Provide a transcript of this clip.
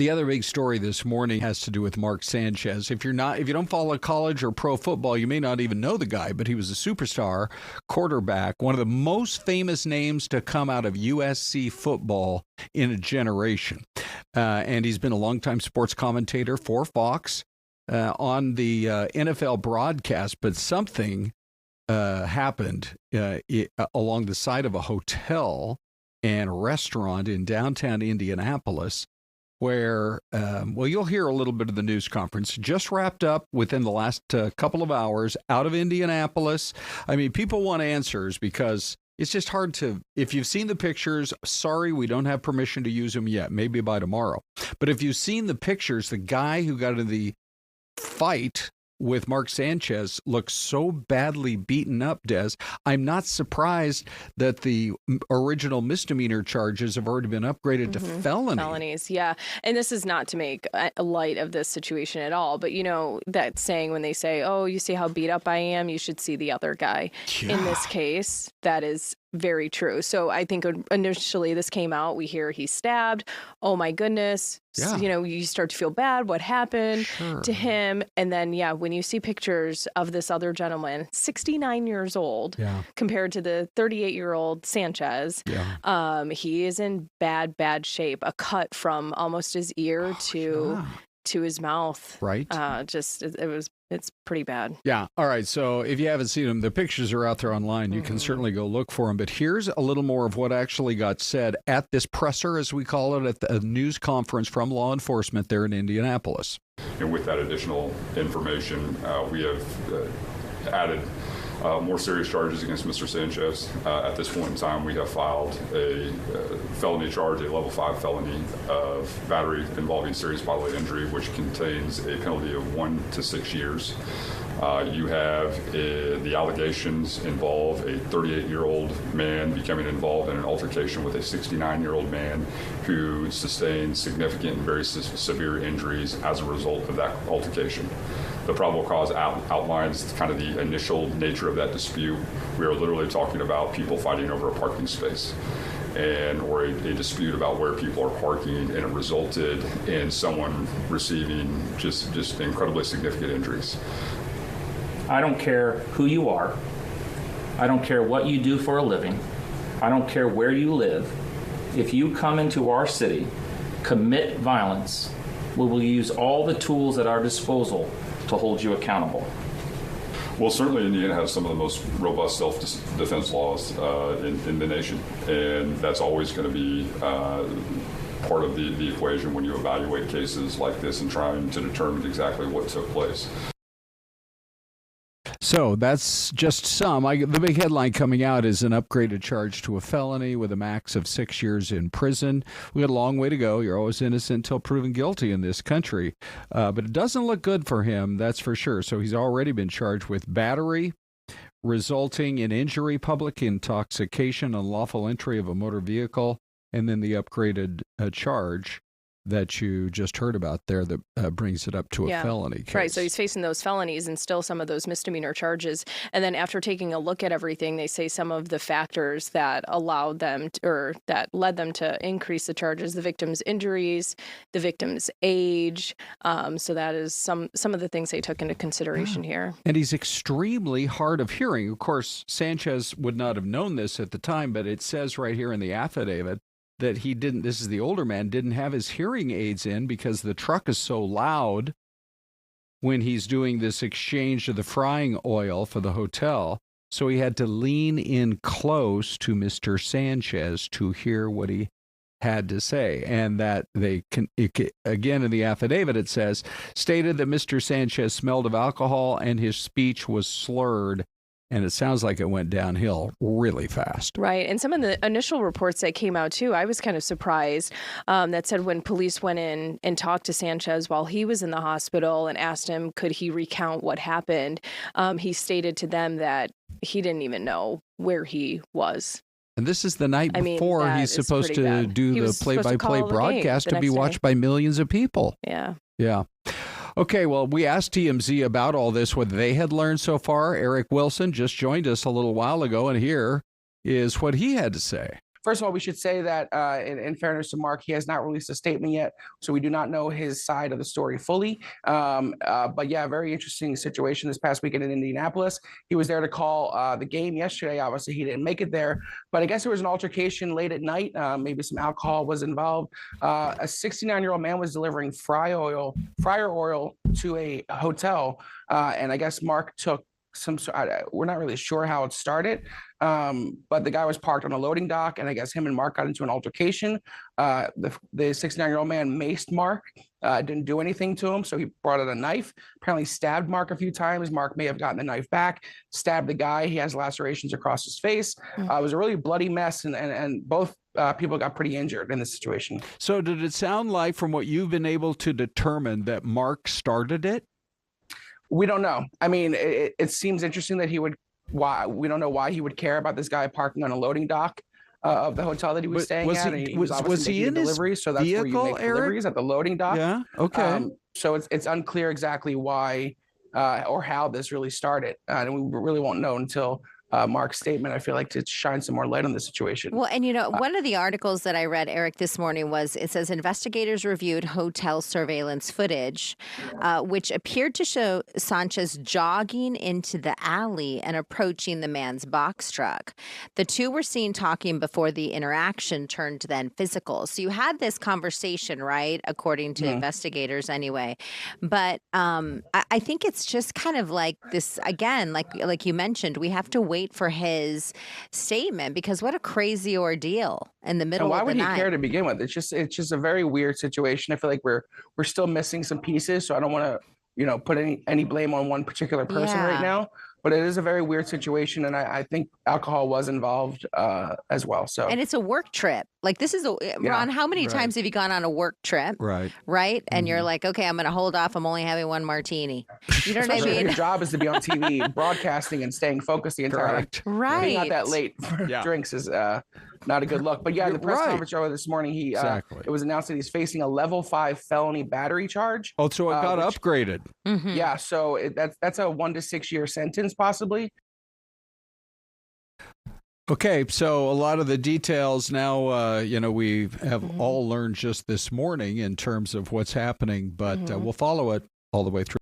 The other big story this morning has to do with Mark Sanchez. If you don't follow college or pro football, you may not even know the guy, but he was a superstar quarterback, one of the most famous names to come out of USC football in a generation. And he's been a longtime sports commentator for Fox on the NFL broadcast, but something happened along the side of a hotel and restaurant in downtown Indianapolis where, you'll hear a little bit of the news conference just wrapped up within the last couple of hours out of Indianapolis. I mean, people want answers because it's just hard to, if you've seen the pictures, sorry, we don't have permission to use them yet, maybe by tomorrow. But if you've seen the pictures, the guy who got in the fight with Mark Sanchez looks so badly beaten up, Des. I'm not surprised that the original misdemeanor charges have already been upgraded to felonies. Yeah. And this is not to make light of this situation at all. But, you know, that saying when they say, oh, you see how beat up I am, you should see the other guy. Yeah. In this case, that is very true. So I think initially this came out, we hear he's stabbed. Oh, my goodness. Yeah. You know, you start to feel bad. What happened to him? And then, when you see pictures of this other gentleman, 69 years old, compared to the 38-year-old Sanchez, he is in bad shape. A cut from almost his ear to his mouth. Right. It's pretty bad. Yeah. All right. So if you haven't seen them, the pictures are out there online. You can certainly go look for them. But here's a little more of what actually got said at this presser, as we call it, at the news conference from law enforcement there in Indianapolis. And with that additional information, we have added more serious charges against Mr. Sanchez. At this point in time, we have filed a felony charge, a level 5 felony of battery involving serious bodily injury, which contains a penalty of 1 to 6 years. You have the allegations involve a 38-year-old man becoming involved in an altercation with a 69-year-old man who sustained significant and very severe injuries as a result of that altercation. The probable cause outlines kind of the initial nature of that dispute. We are literally talking about people fighting over a parking space or a dispute about where people are parking, and it resulted in someone receiving just incredibly significant injuries. I don't care who you are. I don't care what you do for a living. I don't care where you live. If you come into our city, commit violence, we will use all the tools at our disposal to hold you accountable. Well, certainly Indiana has some of the most robust self-defense laws in the nation, and that's always going to be part of the equation when you evaluate cases like this and trying to determine exactly what took place. So that's just some. The big headline coming out is an upgraded charge to a felony with a max of 6 years in prison. We got a long way to go. You're always innocent until proven guilty in this country. But it doesn't look good for him, that's for sure. So he's already been charged with battery, resulting in injury, public intoxication, unlawful entry of a motor vehicle, and then the upgraded charge that you just heard about there that brings it up to a felony case. Right, so he's facing those felonies and still some of those misdemeanor charges. And then after taking a look at everything, they say some of the factors that allowed them that led them to increase the charges, the victim's injuries, the victim's age. So that is some of the things they took into consideration here. And he's extremely hard of hearing. Of course, Sanchez would not have known this at the time, but it says right here in the affidavit that he didn't, this is the older man, didn't have his hearing aids in because the truck is so loud when he's doing this exchange of the frying oil for the hotel. So he had to lean in close to Mr. Sanchez to hear what he had to say. And that again, in the affidavit, it says, stated that Mr. Sanchez smelled of alcohol and his speech was slurred. And it sounds like it went downhill really fast. Right. And some of the initial reports that came out, too, I was kind of surprised that said when police went in and talked to Sanchez while he was in the hospital and asked him, could he recount what happened? He stated to them that he didn't even know where he was. And this is the night before he's supposed to do the play-by-play broadcast to be watched by millions of people. Yeah. Yeah. Okay, well, we asked TMZ about all this, what they had learned so far. Eric Wilson just joined us a little while ago, and here is what he had to say. First of all, we should say that in fairness to Mark, he has not released a statement yet, so we do not know his side of the story fully. But yeah, very interesting situation this past weekend in Indianapolis. He was there to call the game yesterday. Obviously, he didn't make it there, but I guess there was an altercation late at night. Maybe some alcohol was involved. A 69-year-old man was delivering fryer oil to a hotel, and I guess Mark took we're not really sure how it started, but the guy was parked on a loading dock, and I guess him and Mark got into an altercation. The 69-year-old man maced Mark, didn't do anything to him, so he brought out a knife, apparently stabbed Mark a few times. Mark may have gotten the knife back, stabbed the guy. He has lacerations across his face. It was a really bloody mess, and both people got pretty injured in this situation. So did it sound like, from what you've been able to determine, that Mark started it? We don't know. I mean, it seems interesting that we don't know why he would care about this guy parking on a loading dock of the hotel that he was staying at. Was he in his deliveries, so that's vehicle, where you make deliveries, at the loading dock. Yeah. Okay. So it's unclear exactly why or how this really started, and we really won't know until Mark's statement, I feel like, to shine some more light on the situation. Well, and one of the articles that I read, Eric, this morning it says investigators reviewed hotel surveillance footage, which appeared to show Sanchez jogging into the alley and approaching the man's box truck. The two were seen talking before the interaction turned then physical. So you had this conversation, right? According to investigators anyway. But I think it's just kind of like this, again, like you mentioned, we have to wait for his statement, because what a crazy ordeal in the middle of the night. And why would he care to begin with? It's just a very weird situation. I feel like we're still missing some pieces, so I don't want to put any blame on one particular person right now. But it is a very weird situation, and I think alcohol was involved as well. So, and it's a work trip. Like, this is Ron. How many times have you gone on a work trip? Right. And you're like, okay, I'm going to hold off. I'm only having one martini. You know what I mean? Your job is to be on TV, broadcasting, and staying focused the entire time. Right. Being out that late for drinks is not a good look. But yeah, the press conference earlier this morning, it was announced that he's facing a level 5 felony battery charge. Oh, so it got upgraded. Yeah, so that's a 1 to 6 year sentence, possibly. Okay, so a lot of the details now, we have all learned just this morning in terms of what's happening, but we'll follow it all the way through.